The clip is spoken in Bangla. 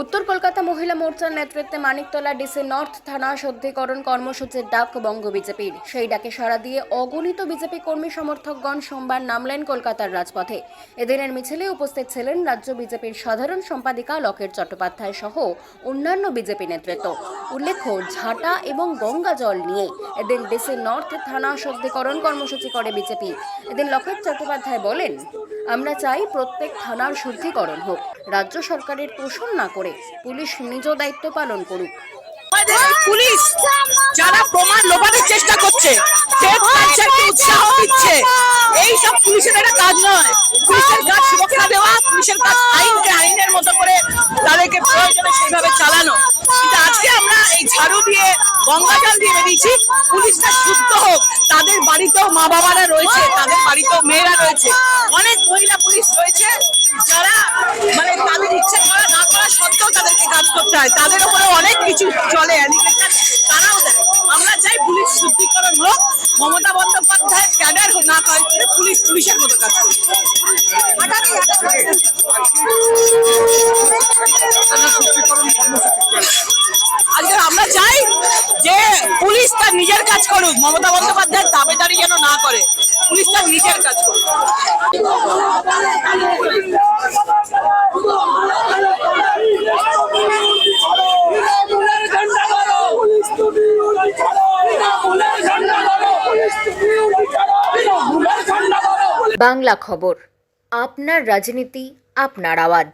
উত্তর কলকাতা মহিলা মোর্চার নেতৃত্বে মানিকতলা ডিসি নর্থ থানা শুদ্ধিকরণ কর্মসূচির ডাক বঙ্গ বিজেপির। সেই ডাকে সাড়া দিয়ে অগণিত বিজেপি কর্মী সমর্থকগণ সোমবার নামলেন কলকাতার রাজপথে। এদিনের মিছিলে উপস্থিত ছিলেন রাজ্য বিজেপির সাধারণ সম্পাদিকা লকেট চট্টোপাধ্যায় সহ অন্যান্য বিজেপি নেতৃত্ব। উল্লেখ্য, ঝাঁটা এবং গঙ্গা জল নিয়ে এদিন ডিসি নর্থ থানা শুদ্ধিকরণ কর্মসূচি করে বিজেপি। এদিন লকেট চট্টোপাধ্যায় বলেন, আমরা চাই প্রত্যেক থানার শুদ্ধিকরণ হোক, রাজ্য সরকারের তোষণ না করে পুলিশ নিজ দায়িত্ব পালন করুক। পুলিশ যারা প্রমাণ লোপাটের চেষ্টা করছে, উৎসাহ দিচ্ছে, এই সব পুলিশের একটা কাজ নয়। পুলিশের কাজ সুরক্ষা দেওয়া, পুলিশের কাজ আইনকে আইনের মতো করে তাদেরকে প্রয়োজনে সেইভাবে চালানো। কিন্তু আজকে আমরা এই ঝাড়ু দিয়ে গঙ্গা জল দিয়ে বেরিয়েছি, পুলিশটা শুদ্ধ হোক। তাদের বাড়িতেও মা বাবারা রয়েছে, তাদের বাড়িতেও মেয়েরা রয়েছে, অনেক মহিলা পুলিশ রয়েছে যারা তাদের ইচ্ছে করা না করা সত্ত্বেও তাদেরকে কাজ করতে হয়। তাদের উপরে অনেক কিছু চলে, তারাও দেয়। আমরা চাই পুলিশ শুদ্ধিকরণ হোক, মমতা বন্দ্যোপাধ্যায় ক্যাডার না করে পুলিশ পুলিশের মতো কাজ করবে। আজকে আমরা চাই যে পুলিশ তার নিজের কাজ করুক, মমতা বন্দ্যোপাধ্যায়ের দাবেদারি যেন না করে, পুলিশ তার নিজের কাজ করুক। বাংলা খবর, আপনার রাজনীতি, আপনার আওয়াজ।